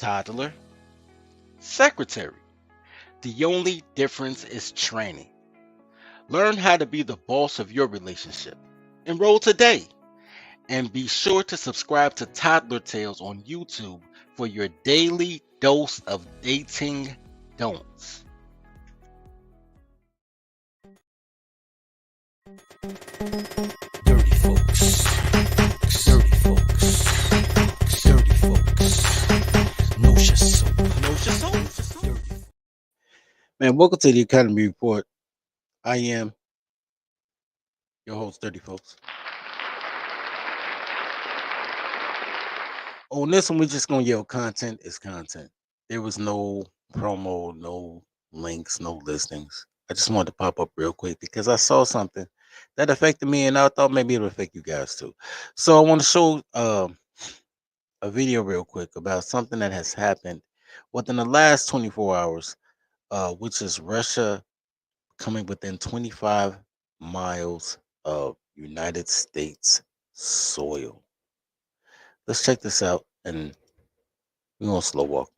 Toddler, secretary. The only difference is training. Learn how to be the boss of your relationship. Enroll today and be sure to subscribe to Toddler Tales on YouTube for your daily dose of dating don'ts. Dirty folks, dirty folks, dirty folks. Know your soul, know your soul. Dirty. Man, welcome to the Academy Report. I am your host, Dirty Folks. On this one, we're just gonna yell content is content. There was no promo, no links, no listings. I just wanted to pop up real quick because I saw something that affected me and I thought maybe it'll affect you guys too. So I want to show a video real quick about something that has happened within the last 24 hours, which is Russia coming within 25 miles of United States soil. Let's check this out and we're gonna slow walk.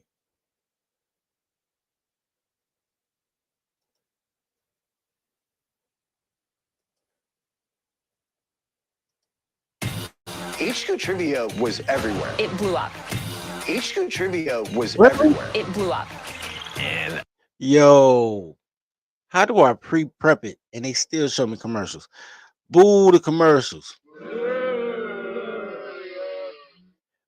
HQ Trivia was everywhere. It blew up. HQ Trivia was Really? everywhere. It blew up. And Yo, how do I pre-prep it and they still show me commercials? Boo the commercials.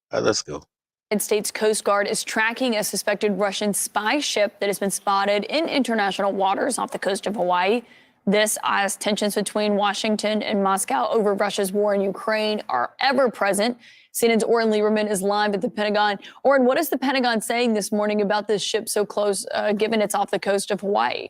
All right, let's go. United States Coast Guard is tracking a suspected Russian spy ship that has been spotted in international waters off the coast of Hawaii. This as tensions between Washington and Moscow over Russia's war in Ukraine are ever present. CNN's Oren Lieberman is live at the Pentagon. Oren, what is the Pentagon saying this morning about this ship so close, given it's off the coast of Hawaii?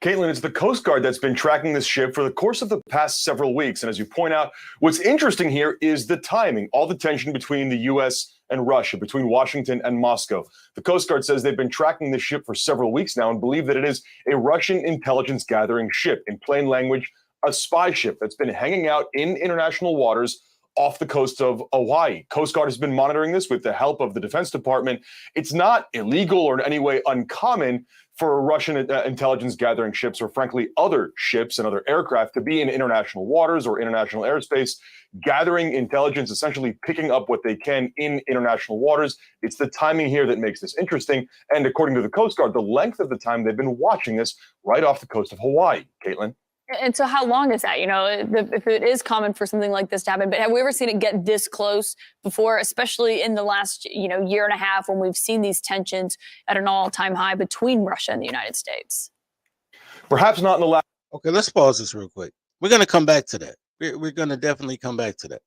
Caitlin, it's the Coast Guard that's been tracking this ship for the course of the past several weeks. And as you point out, what's interesting here is the timing, all the tension between the U.S. and Russia, between Washington and Moscow. The Coast Guard says they've been tracking this ship for several weeks now and believe that it is a Russian intelligence gathering ship. In plain language, a spy ship that's been hanging out in international waters off the coast of Hawaii. Coast Guard has been monitoring this with the help of the Defense Department. It's not illegal or in any way uncommon for Russian intelligence gathering ships or frankly other ships and other aircraft to be in international waters or international airspace, gathering intelligence, essentially picking up what they can in international waters. It's the timing here that makes this interesting. And according to the Coast Guard, the length of the time they've been watching this right off the coast of Hawaii. Caitlin? And so how long is that? You know, if it is common for something like this to happen, but have we ever seen it get this close before, especially in the last, year and a half when we've seen these tensions at an all-time high between Russia and the United States? Perhaps not in the last. Okay, let's pause this real quick. We're going to come back to that. We're going to definitely come back to that.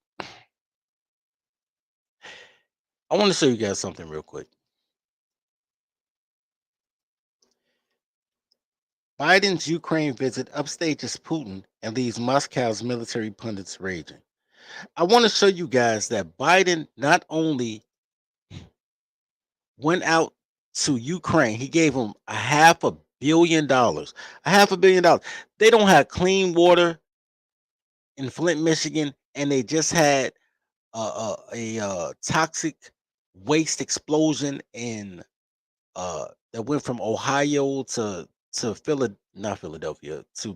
I want to show you guys something real quick. Biden's Ukraine visit upstages Putin and leaves Moscow's military pundits raging. I want to show you guys that Biden not only went out to Ukraine, he gave them $500 million. $500 million. They don't have clean water in Flint, Michigan, and they just had a toxic waste explosion in that went from Ohio to not Philadelphia to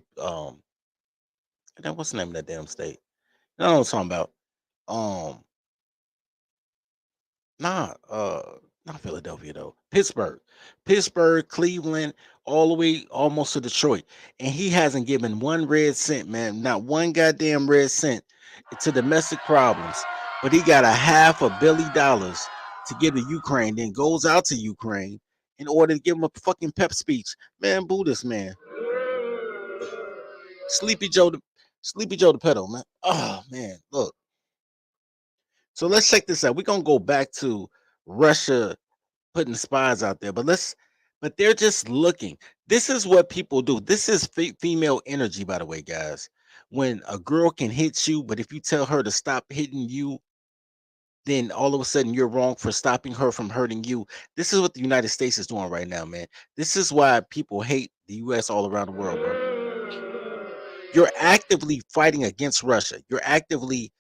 what's the name of that damn state? You know what I'm talking about? Not Philadelphia though. Pittsburgh, Cleveland, all the way almost to Detroit. And he hasn't given one red cent, man. Not one goddamn red cent to domestic problems. But he got $500 million to give to Ukraine, then goes out to Ukraine in order to give him a fucking pep speech. Man, boo this man. Sleepy Joe the pedo, man. Oh man, look. So let's check this out. We're gonna go back to Russia putting spies out there, but they're just looking. This is what people do. This is female energy, by the way, guys. When a girl can hit you, but if you tell her to stop hitting you, then all of a sudden you're wrong for stopping her from hurting you. This is what the United States is doing right now, man. This is why people hate the US all around the world, bro. You're actively fighting against Russia. You're actively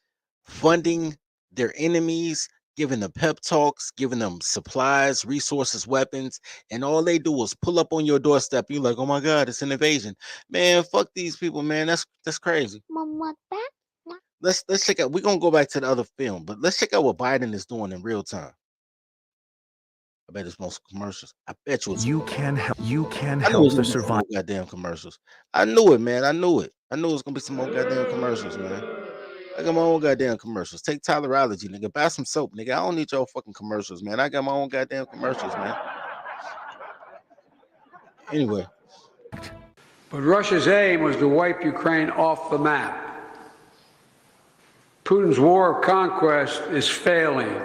funding their enemies, giving them pep talks, giving them supplies, resources, weapons, and all they do is pull up on your doorstep. You're like, oh my God, it's an invasion. Man, fuck these people, man. That's crazy. Let's check out. We're gonna go back to the other film, but let's check out what Biden is doing in real time. I bet it's most commercials. I bet you it's You can help. You can I knew it help was the gonna be some more survivors. goddamn commercials. I knew it, man. I knew it. I knew it was gonna be some more goddamn commercials, man. I got my own goddamn commercials. Take Tylerology, nigga. Buy some soap, nigga. I don't need your fucking commercials, man. I got my own goddamn commercials, man. Anyway, But Russia's aim was to wipe Ukraine off the map. Putin's war of conquest is failing.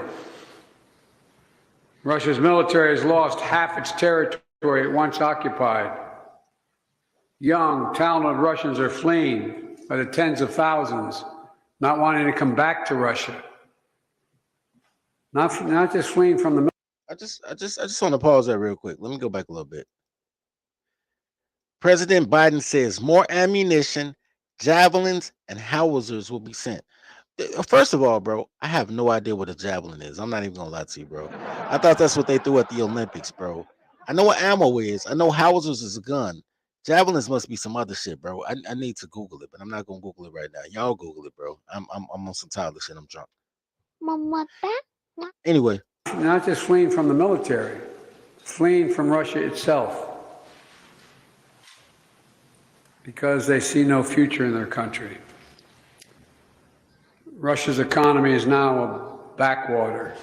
Russia's military has lost half its territory it once occupied. Young, talented Russians are fleeing by the tens of thousands, not wanting to come back to Russia. Not just fleeing from the I just want to pause that real quick. Let me go back a little bit. President Biden says more ammunition, javelins, and howitzers will be sent. First of all, bro, I have no idea what a javelin is. I'm not even gonna lie to you, bro. I thought that's what they threw at the Olympics, bro. I know what ammo is. I know howitzers is a gun. Javelins must be some other shit, bro. I need to Google it, but I'm not gonna Google it right now. Y'all Google it, bro. I'm on some Tyler shit. I'm drunk. Anyway, not just fleeing from the military, fleeing from Russia itself. Because they see no future in their country. Russia's economy is now a backwater,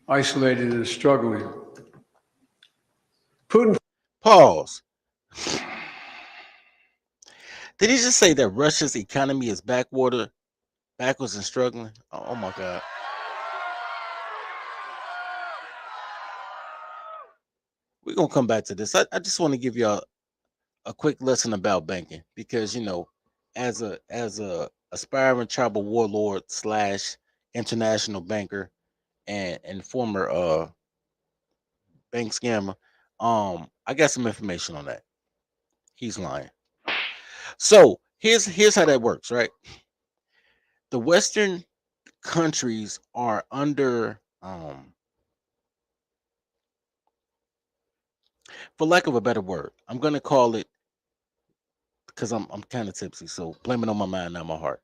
isolated and struggling. Putin. pause. Did he just say that Russia's economy is backwards and struggling? Oh my God. We're gonna come back to this. I just want to give y'all a quick lesson about banking because as a aspiring tribal warlord / international banker and former bank scammer, I got some information on that. He's lying. So here's how that works, right? The Western countries are under for lack of a better word, I'm gonna call it, because I'm kind of tipsy, so blame it on my mind, not my heart.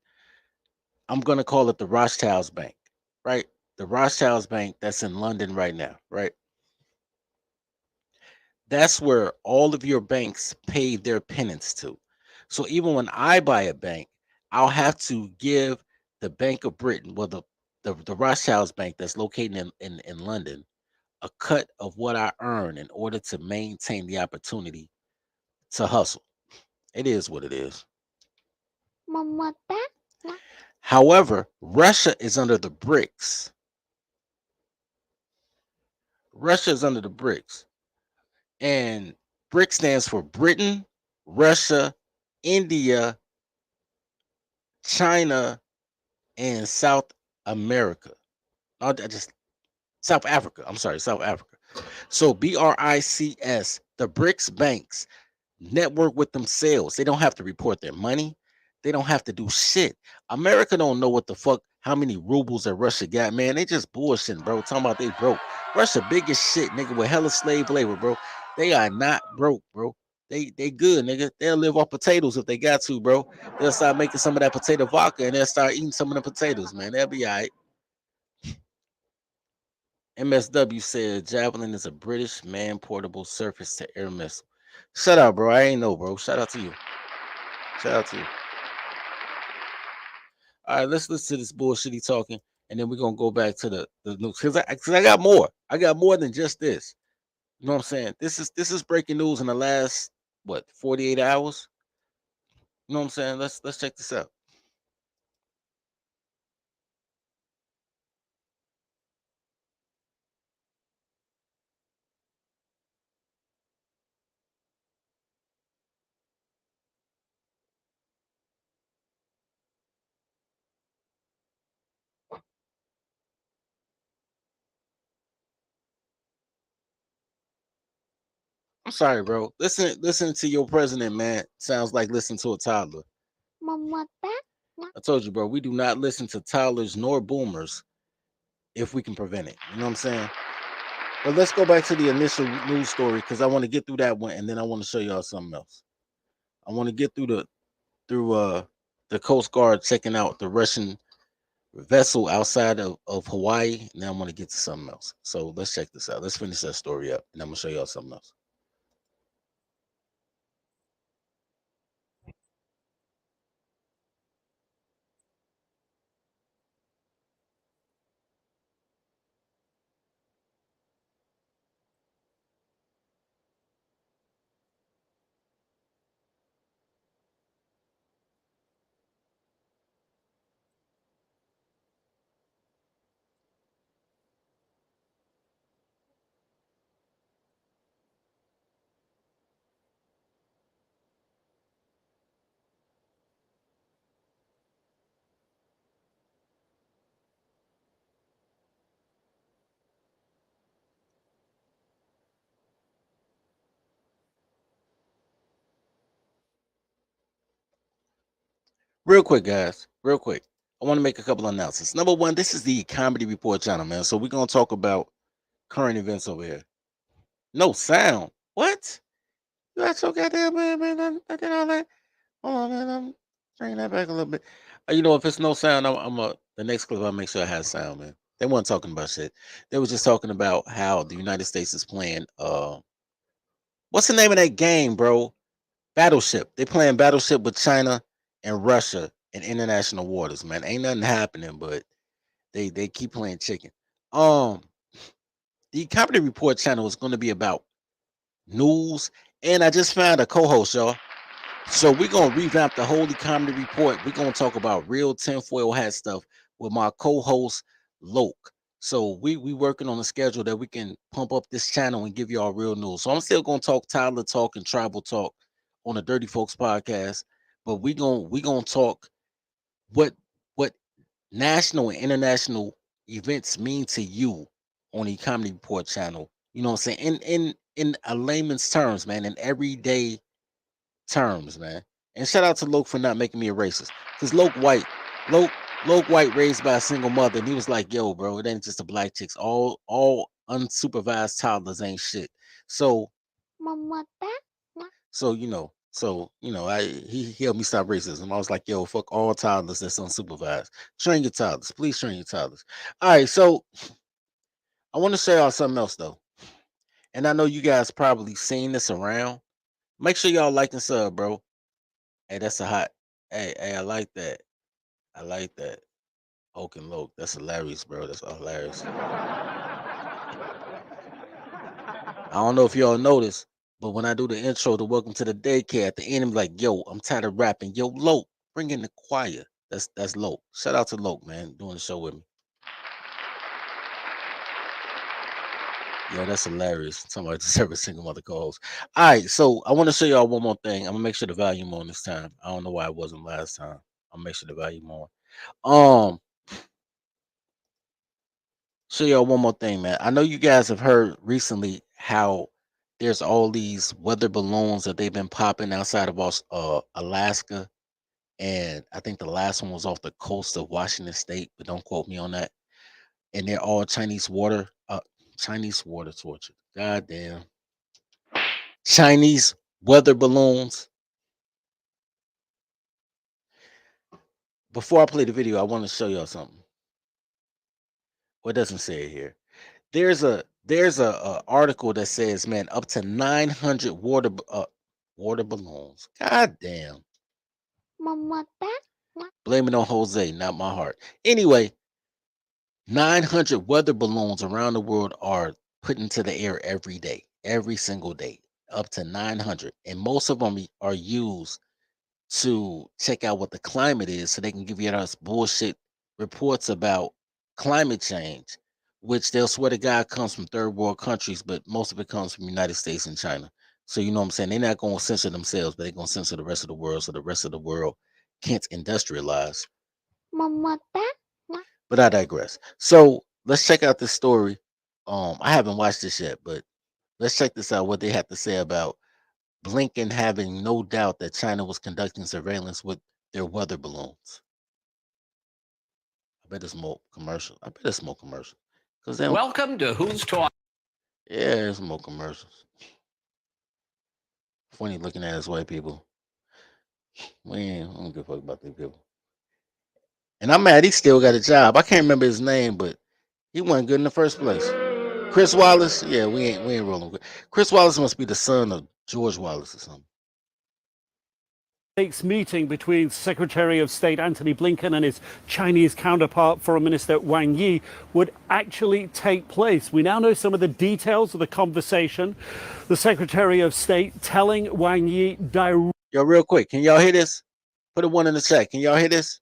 I'm gonna call it the Rothschilds Bank, right? The Rothschilds Bank that's in London right now, right? That's where all of your banks pay their penance to. So even when I buy a bank, I'll have to give the Bank of Britain, well, the Rothschilds Bank that's located in London, a cut of what I earn in order to maintain the opportunity to hustle. It is what it is. However, Russia is under the BRICS. Russia is under the BRICS. And BRICS stands for Britain, Russia, India, China, and South America. No, just South Africa. I'm sorry, South Africa. So BRICS, the BRICS banks network with themselves. They don't have to report their money. They don't have to do shit. America don't know what the fuck, how many rubles that Russia got, man. They just bullshitting, bro. Talking about they broke. Russia big as shit, nigga, with hella slave labor, bro. They are not broke, bro. They good, nigga. They'll live off potatoes if they got to, bro. They'll start making some of that potato vodka and they'll start eating some of the potatoes, man. They'll be all right. MSW said Javelin is a British man-portable surface-to-air missile. Shut out, bro. I ain't know, bro. Shout out to you. Shout out to you. All right, let's listen to this bullshit he talking, and then we're gonna go back to the news because I got more. I got more than just this. You know what I'm saying? This is breaking news in the last 48 hours. You know what I'm saying? Let's check this out. I'm sorry, bro. Listen to your president, man. Sounds like listening to a toddler. I told you, bro. We do not listen to toddlers nor boomers if we can prevent it. You know what I'm saying? But let's go back to the initial news story because I want to get through that one, and then I want to show y'all something else. I want to get through the Coast Guard checking out the Russian vessel outside of Hawaii. Now I'm gonna get to something else. So let's check this out. Let's finish that story up, and I'm gonna show y'all something else. Real quick, guys. Real quick. I want to make a couple of announcements. Number one, this is the Comedy Report channel, man. So we're gonna talk about current events over here. No sound. What? You got your goddamn man. I did all that. Hold on, man. I'm bringing that back a little bit. You know, if it's no sound, the next clip I'll make sure it has sound, man. They weren't talking about shit. They were just talking about how the United States is playing what's the name of that game, bro? Battleship. They playing Battleship with China and Russia in international waters, man. Ain't nothing happening, but they keep playing chicken. The Comedy Report channel is going to be about news, and I just found a co-host, y'all. So we're gonna revamp the Holy Comedy Report. We're gonna talk about real tinfoil hat stuff with my co-host Loke. So we working on a schedule that we can pump up this channel and give y'all real news. So I'm still gonna talk Tyler talk and tribal talk on the Dirty Folks podcast, but we gonna talk what national and international events mean to you on the Comedy Report channel. You know what I'm saying? In a layman's terms, man, in everyday terms, man. And shout out to Loke for not making me a racist. Because Loke White raised by a single mother, and he was like, yo, bro, it ain't just the black chicks. All unsupervised toddlers ain't shit. So he helped me stop racism. I was like, yo, fuck all toddlers that's unsupervised. Train your toddlers. Please train your toddlers. All right, so I want to show y'all something else though. And I know you guys probably seen this around. Make sure y'all like and sub, bro. Hey, that's a hot. Hey, I like that. I like that. Oak and Loke. That's hilarious, bro. That's hilarious. I don't know if y'all noticed, but when I do the intro to Welcome to the Daycare, at the end, I'm like, yo, I'm tired of rapping. Yo, Loke, bring in the choir. That's Loke. Shout out to Loke, man, doing the show with me. Yo, that's hilarious. Somebody deserve a single mother calls. All right, so I want to show y'all one more thing. I'm gonna make sure the volume on this time. I don't know why it wasn't last time. I'll make sure the volume on. Show y'all one more thing, man. I know you guys have heard recently how there's all these weather balloons that they've been popping outside of Alaska, and I think the last one was off the coast of Washington State, but don't quote me on that. And they're all Chinese water torture. God damn. Chinese weather balloons. Before I play the video, I want to show y'all something. Well, it doesn't say it here. There's a article that says, man, up to 900 water balloons. God damn. Blame it on Jose, not my heart. Anyway, 900 weather balloons around the world are put into the air every day, every single day, up to 900. And most of them are used to check out what the climate is so they can give you us bullshit reports about climate change, which they'll swear to God comes from third world countries, but most of it comes from the United States and China. So you know what I'm saying? They're not going to censor themselves, but they're going to censor the rest of the world so the rest of the world can't industrialize. But I digress. So let's check out this story. I haven't watched this yet, but let's check this out, what they have to say about Blinken having no doubt that China was conducting surveillance with their weather balloons. bet it's more commercial. I bet it's more commercial. Cause then, Welcome to Who's Talking. yeah, it's more commercials. Funny looking at us white people. I don't give a fuck about these people. And I'm mad he still got a job. I can't remember his name, but he wasn't good in the first place. Chris Wallace, yeah, we ain't rolling with. Chris Wallace must be the son of George Wallace or something. Next meeting between Secretary of State Antony Blinken and his Chinese counterpart, Foreign Minister Wang Yi, would actually take place. We now know some of the details of the conversation. The Secretary of State telling Wang Yi directly. Yo, real quick, can y'all hear this? Put a one in the chat. Can y'all hear this?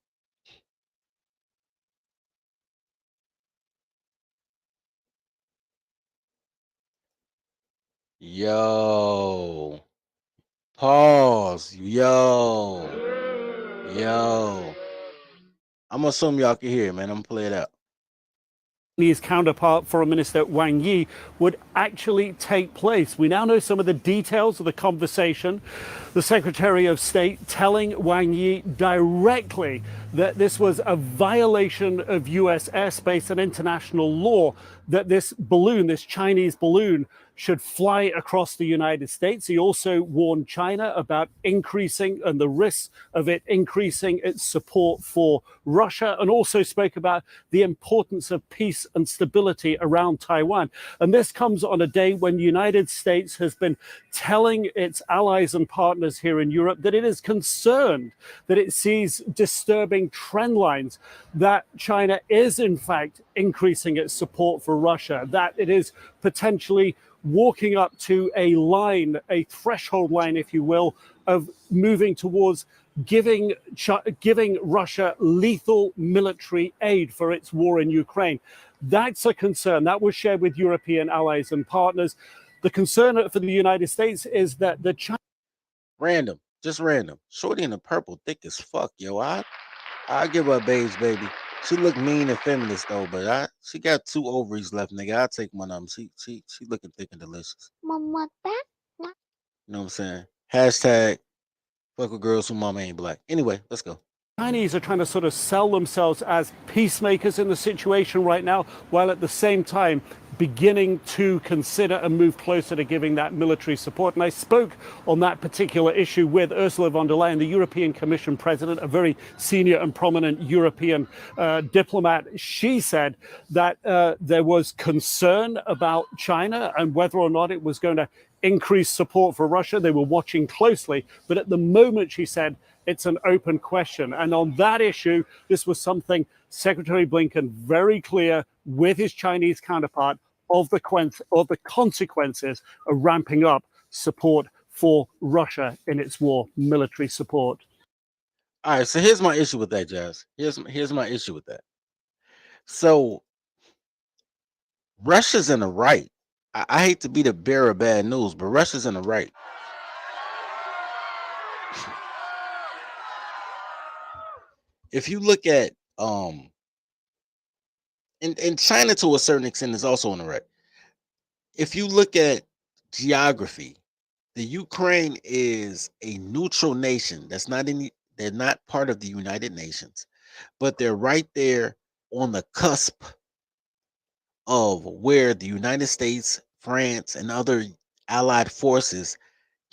Yo. Pause. Yo. I'm gonna assume y'all can hear it, man. I'm gonna play it out. His counterpart, Foreign Minister Wang Yi, would actually take place. We now know some of the details of the conversation. The Secretary of State telling Wang Yi directly that this was a violation of U.S. airspace and international law, that this balloon, this Chinese balloon, should fly across the United States. He also warned China about increasing and the risks of it increasing its support for Russia, and also spoke about the importance of peace and stability around Taiwan. And this comes on a day when the United States has been telling its allies and partners here in Europe that it is concerned that it sees disturbing trend lines, that China is in fact increasing its support for Russia, that it is potentially walking up to a line, a threshold line, if you will, of moving towards giving Russia lethal military aid for its war in Ukraine. That's a concern that was shared with European allies and partners. The concern for the United States is that the China. Random, just random. Shorty in the purple, thick as fuck, yo. I give her a beige, baby. She look mean and feminist though, but she got 2 ovaries left, nigga. I'll take one of them. She looking thick and delicious. You know what I'm saying? Hashtag fuck with girls who mama ain't black. Anyway, let's go. Chinese are trying to sort of sell themselves as peacemakers in the situation right now, while at the same time beginning to consider and move closer to giving that military support. And I spoke on that particular issue with Ursula von der Leyen, the European Commission president, a very senior and prominent European diplomat. She said that there was concern about China and whether or not it was going to increase support for Russia. They were watching closely. But at the moment, she said, it's an open question. And on that issue, this was something Secretary Blinken very clear with his Chinese counterpart of the consequences of ramping up support for Russia in its war, military support. All right, so here's my issue with that, Jazz. Here's my issue with that. So Russia's in the right. I hate to be the bearer of bad news, but Russia's in the right. If you look at and China to a certain extent is also on the right. If you look at geography, the Ukraine is a neutral nation. They're not part of the United Nations, but they're right there on the cusp of where the United States, France, and other allied forces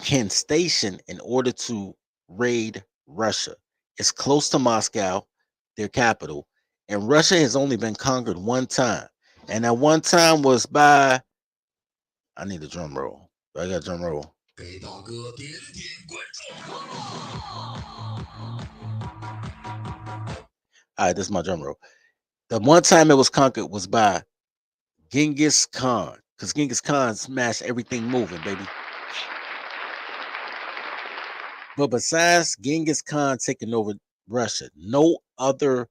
can station in order to raid Russia. It's close to Moscow, their capital, and Russia has only been conquered one time. And that one time was by, I need a drum roll. I got a drum roll. All right, this is my drum roll. The one time it was conquered was by Genghis Khan, because Genghis Khan smashed everything moving, baby. But besides Genghis Khan taking over Russia, no other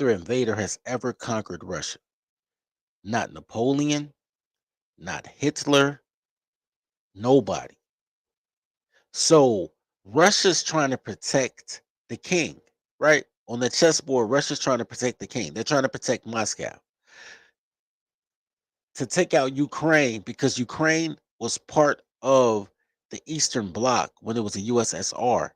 invader has ever conquered Russia. Not Napoleon, not Hitler, nobody. So Russia's trying to protect the king, right? On the chessboard, Russia's trying to protect the king. They're trying to protect Moscow. To take out Ukraine, because Ukraine was part of the Eastern Bloc when it was a USSR.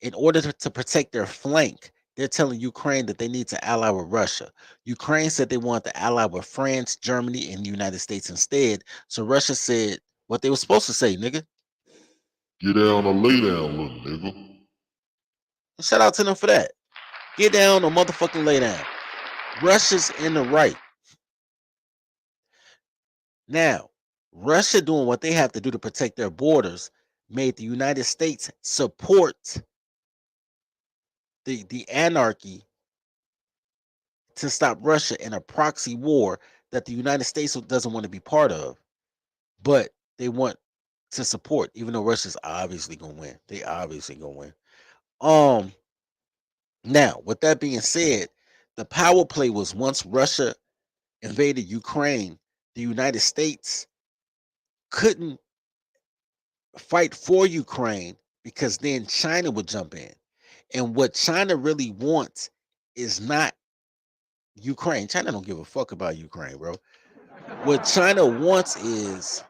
In order to protect their flank, they're telling Ukraine that they need to ally with Russia. Ukraine said they want to ally with France, Germany, and the United States instead. So Russia said what they were supposed to say, nigga. Get down or lay down, little nigga. And shout out to them for that. Get down or motherfucking lay down. Russia's in the right. Now, Russia doing what they have to do to protect their borders made the United States support the anarchy to stop Russia in a proxy war that the United States doesn't want to be part of, but they want to support, even though Russia's obviously gonna win. They obviously gonna win. Now, with that being said, the power play was once Russia invaded Ukraine, the United States couldn't fight for Ukraine because then China would jump in. And what China really wants is not Ukraine. China don't give a fuck about Ukraine, bro. What China wants is,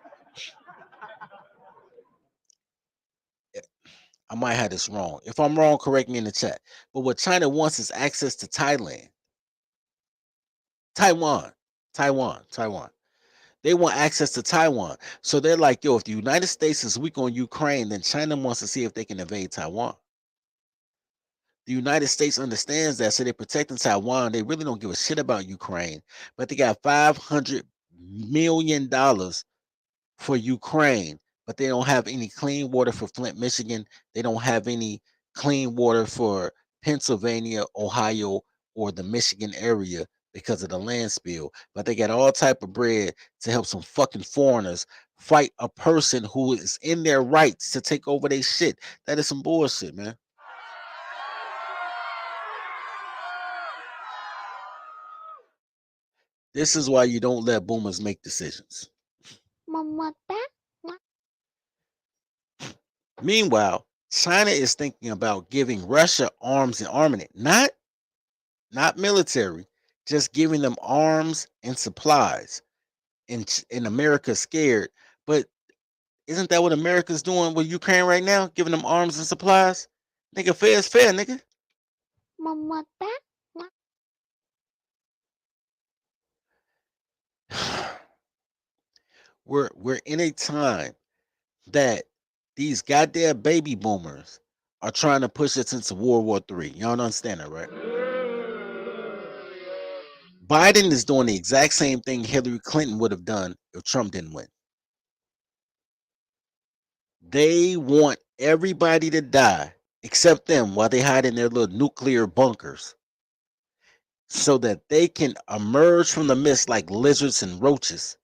I might have this wrong. If I'm wrong, correct me in the chat. But what China wants is access to Taiwan. They want access to Taiwan. So they're like, yo, if the United States is weak on Ukraine, then China wants to see if they can invade Taiwan. The United States understands that, so they're protecting Taiwan. They really don't give a shit about Ukraine, but they got $500 million for Ukraine, but they don't have any clean water for Flint, Michigan. They don't have any clean water for Pennsylvania, Ohio, or the Michigan area because of the land spill. But they got all type of bread to help some fucking foreigners fight a person who is in their rights to take over their shit. That is some bullshit, man. This is why you don't let boomers make decisions. Meanwhile, China is thinking about giving Russia arms and armament, not military, just giving them arms and supplies. And America's scared, but isn't that what America's doing with Ukraine right now? Giving them arms and supplies? Nigga, fair is fair, nigga. We're in a time that these goddamn baby boomers are trying to push us into World War III. Y'all don't understand that, right? Biden is doing the exact same thing Hillary Clinton would have done if Trump didn't win. They want everybody to die except them while they hide in their little nuclear bunkers so that they can emerge from the mist like lizards and roaches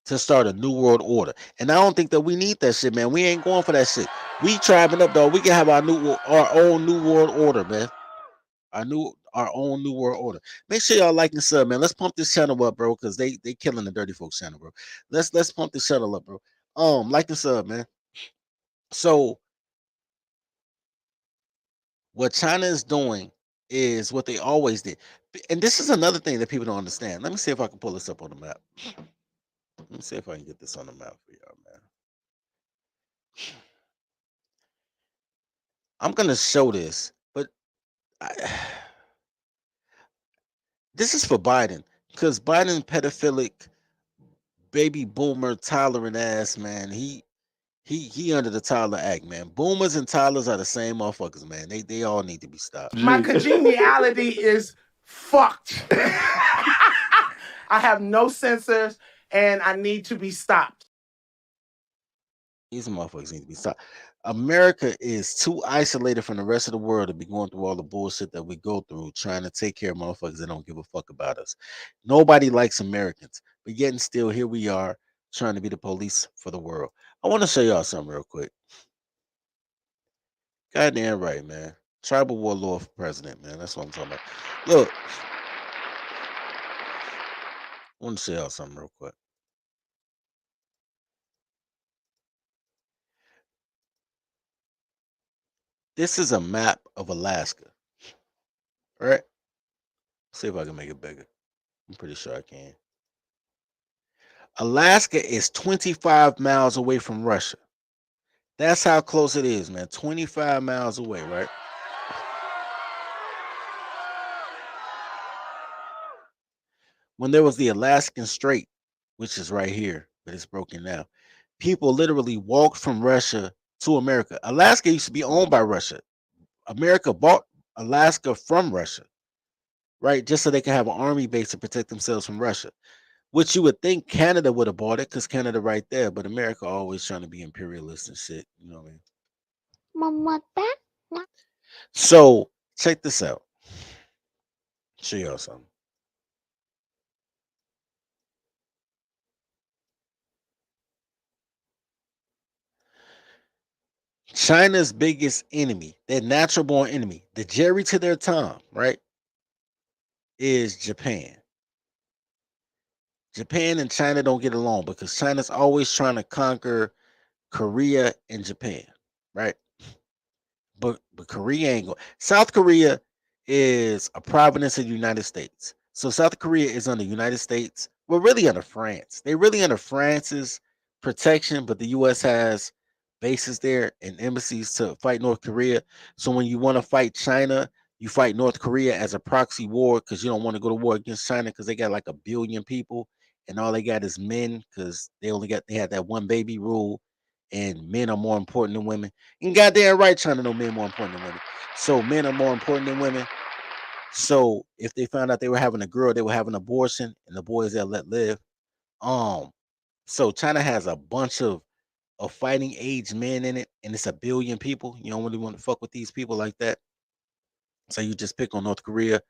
to start a new world order. And I don't think that we need that shit, man. We ain't going for that shit. We tribing up, dog. We can have our own new world order, man. Our own new world order. Make sure y'all like and sub, man. Let's pump this channel up, bro, because they killing the Dirty Folks channel, bro. Let's pump this channel up, bro. Like and sub, man. So what China is doing is what they always did. And this is another thing that people don't understand. Let me see if I can pull this up on the map. Let me see if I can get this on the map for y'all, man. I'm going to show this, but this is for Biden, because Biden pedophilic baby boomer tolerant ass, man. He under the Tyler Act, man. Boomers and toddlers are the same motherfuckers, man. They all need to be stopped. My congeniality is fucked. I have no sensors and I need to be stopped. These motherfuckers need to be stopped. America is too isolated from the rest of the world to be going through all the bullshit that we go through trying to take care of motherfuckers that don't give a fuck about us. Nobody likes Americans, but yet and still here we are trying to be the police for the world. I want to show y'all something real quick. Goddamn right, man. Tribal warlord for president, man. That's what I'm talking about. Look, I want to show y'all something real quick. This is a map of Alaska. All right? See if I can make it bigger. I'm pretty sure I can. Alaska is 25 miles away from Russia. That's how close it is, man. 25 miles away, right? when there was the Alaskan Strait, which is right here, but it's broken now. People literally walked from Russia to America. Alaska used to be owned by Russia. America bought Alaska from Russia, right? Just so they could have an army base to protect themselves from Russia. Which you would think Canada would have bought it because Canada right there, but America always trying to be imperialist and shit. You know what I mean? So check this out. Show y'all something. China's biggest enemy, their natural born enemy, the Jerry to their Tom, right, is Japan. Japan and China don't get along because China's always trying to conquer Korea and Japan, right? But Korea ain't going. South Korea is a province of the United States. So South Korea is under United States. We're really under France. They're really under France's protection, but the US has bases there and embassies to fight North Korea. So when you want to fight China, you fight North Korea as a proxy war because you don't want to go to war against China because they got like 1 billion people and all they got is men because they had that one baby rule and men are more important than women. And goddamn right, China know men more important than women. So men are more important than women. So if they found out they were having a girl, they were having an abortion, and the boys they'll let live. So China has a bunch of fighting age men in it, and it's 1 billion people. You don't really want to fuck with these people like that. So you just pick on North Korea.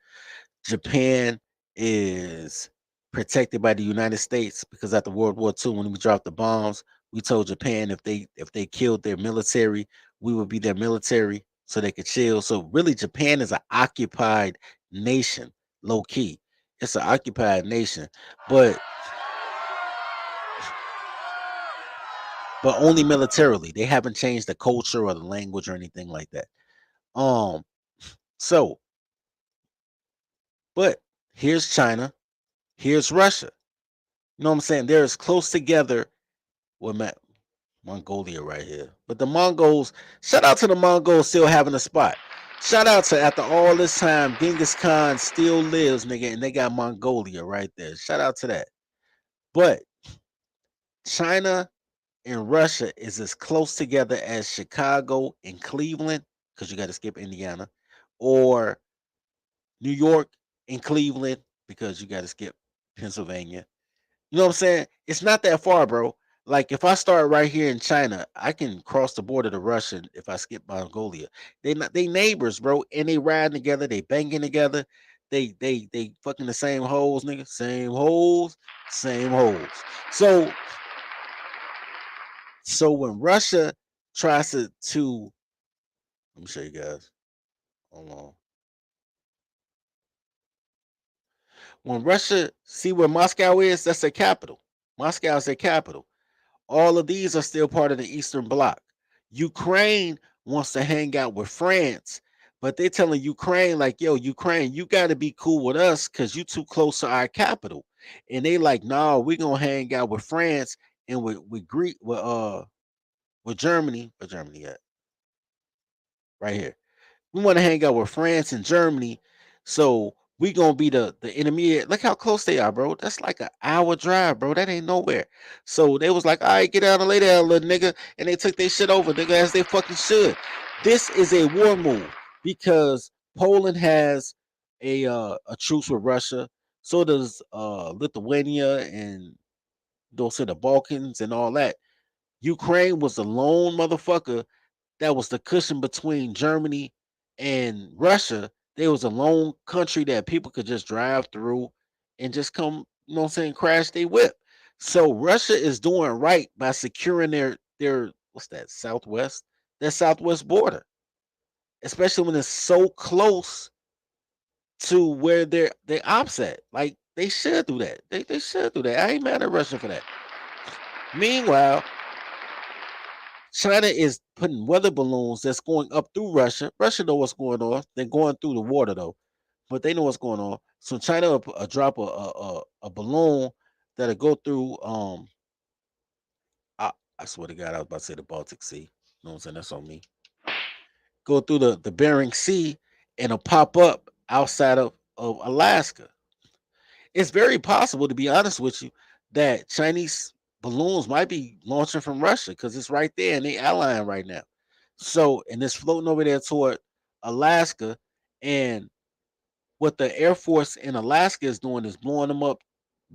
Japan is protected by the United States because after World War II, when we dropped the bombs, we told Japan if they killed their military, we would be their military so they could chill. So really, Japan is an occupied nation, low key. It's an occupied nation, but only militarily. They haven't changed the culture or the language or anything like that. So, but here's China, here's Russia. You know what I'm saying? They're as close together with Mongolia right here. But the Mongols, shout out to the Mongols still having a spot. Shout out to after all this time, Genghis Khan still lives, nigga, and they got Mongolia right there. Shout out to that. But China and Russia is as close together as Chicago and Cleveland, because you got to skip Indiana, or New York and Cleveland, because you got to skip Pennsylvania. You know what I'm saying? It's not that far, bro. Like if I start right here in China, I can cross the border to Russia if I skip Mongolia. They neighbors, bro, and they riding together, they banging together, they fucking the same hoes, nigga. Same hoes, same hoes. So when Russia tries to let me show you guys. Hold on. When Russia see where Moscow is, that's their capital. Moscow is their capital. All of these are still part of the Eastern Bloc. Ukraine wants to hang out with France, but they're telling Ukraine, like, yo, Ukraine, you got to be cool with us because you too close to our capital. And they like, no, we're gonna hang out with France and with Greek with Germany. Where Germany at? Right here. We want to hang out with France and Germany. So we gonna be the intermediate. Look how close they are, bro. That's like an hour drive, bro. That ain't nowhere. So they was like, all right, get down and lay down, little nigga. And they took their shit over, nigga, as they fucking should. This is a war move because Poland has a truce with Russia. So does Lithuania and those are the Balkans and all that. Ukraine was the lone motherfucker that was the cushion between Germany and Russia. There was a lone country that people could just drive through and just come, you know what I'm saying, crash their whip. So Russia is doing right by securing their what's that, their southwest border, especially when it's so close to where they ops at. Like they should do that. They should do that. I ain't mad at Russia for that. Meanwhile, China is putting weather balloons that's going up through Russia. Russia know what's going on. They're going through the water though, but they know what's going on. So China will drop a balloon that'll go through. I swear to God, I was about to say the Baltic Sea. You know what I'm saying? That's on me. Go through the Bering Sea and it'll pop up outside of Alaska. it's very possible, to be honest with you, that Chinese balloons might be launching from Russia because it's right there and they allying right now. So, and it's floating over there toward Alaska. And what the Air Force in Alaska is doing is blowing them up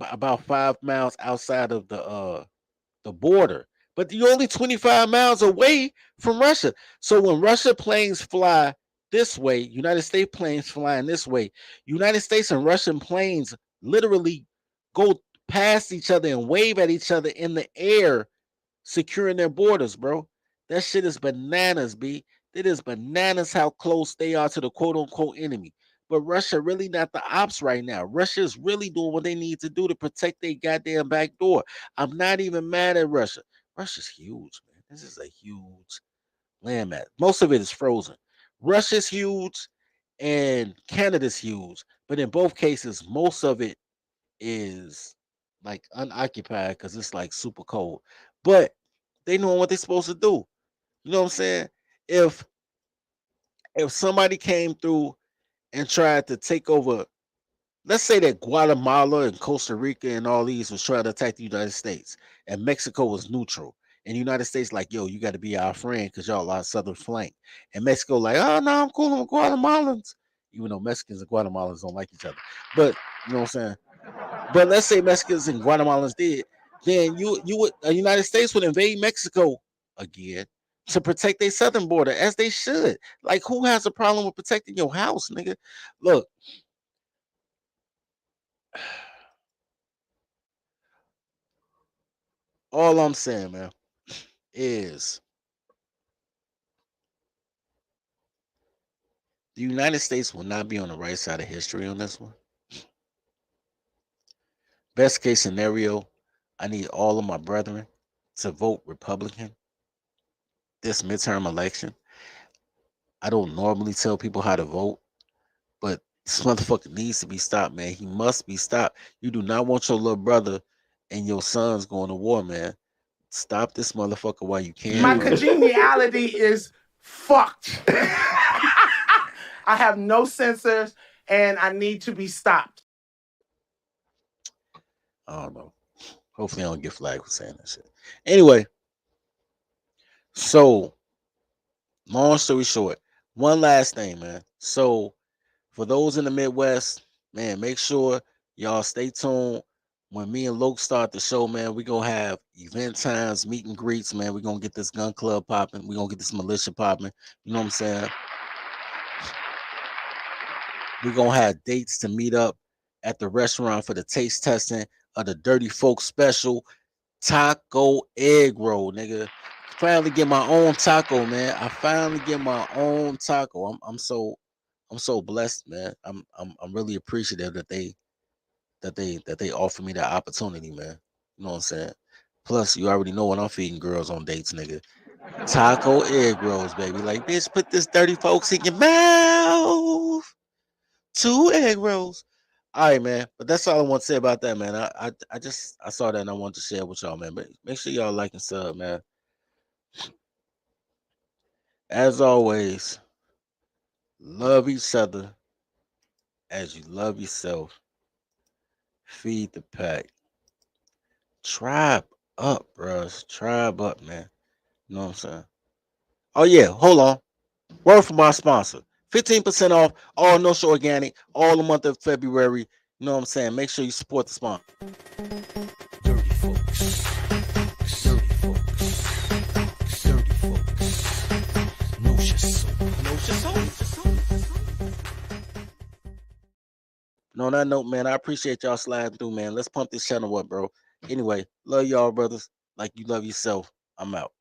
about 5 miles outside of the border. But you're only 25 miles away from Russia. So when Russia planes fly this way, United States planes flying this way, United States and Russian planes literally go past each other and wave at each other in the air, securing their borders, bro. That shit is bananas, B. It is bananas how close they are to the quote unquote enemy. But Russia really not the ops right now. Russia is really doing what they need to do to protect their goddamn back door. I'm not even mad at Russia. Russia's huge, man. This is a huge landmass. Most of it is frozen. Russia's huge and Canada's huge. But in both cases, most of it is like unoccupied because it's like super cold. But they know what they're supposed to do. You know what I'm saying? If somebody came through and tried to take over, let's say that Guatemala and Costa Rica and all these was trying to attack the United States, and Mexico was neutral, and the United States like, yo, you got to be our friend because y'all our southern flank, and Mexico like, oh no, I'm cool with Guatemalans, even though Mexicans and Guatemalans don't like each other, but you know what I'm saying. But let's say Mexicans and Guatemalans did, then you would United States would invade Mexico again to protect their southern border, as they should. Like, who has a problem with protecting your house, nigga? Look, all I'm saying, man, is the United States will not be on the right side of history on this one. Best case scenario, I need all of my brethren to vote Republican this midterm election. I don't normally tell people how to vote, but this motherfucker needs to be stopped, man. He must be stopped. You do not want your little brother and your sons going to war, man. Stop this motherfucker while you can. My congeniality is fucked. I have no censors and I need to be stopped. I don't know. Hopefully I don't get flagged for saying that shit. Anyway, so long story short, one last thing, man. So for those in the Midwest, man, make sure y'all stay tuned. When me and Luke start the show, man, we gonna have event times, meet and greets, man. We're gonna get this gun club popping. We're gonna get this militia popping. You know what I'm saying? We're gonna have dates to meet up at the restaurant for the taste testing of the Dirty Folk Special Taco Egg Roll, nigga. Finally get my own taco, man. I finally get my own taco. I'm so blessed, man. I'm really appreciative that they offer me that opportunity, man. You know what I'm saying? Plus, you already know what I'm feeding girls on dates, nigga. Taco egg rolls, baby. Like, bitch, put this Dirty Folks in your mouth. 2 egg rolls. All right, man. But that's all I want to say about that, man. I saw that and I wanted to share with y'all, man. But make sure y'all like and sub, man. As always, love each other as you love yourself. Feed the pack. Tribe up, bros. Tribe up, man. You know what I'm saying? Oh, yeah. Hold on. Word from our sponsor. 15% off all No Show Organic all the month of February. You know what I'm saying? Make sure you support the sponsor. Dirty Folks. Dirty Folks. Dirty Folks. No soul. And on that note, man, I appreciate y'all sliding through, man. Let's pump this channel up, bro. Anyway, love y'all, brothers. Like you love yourself. I'm out.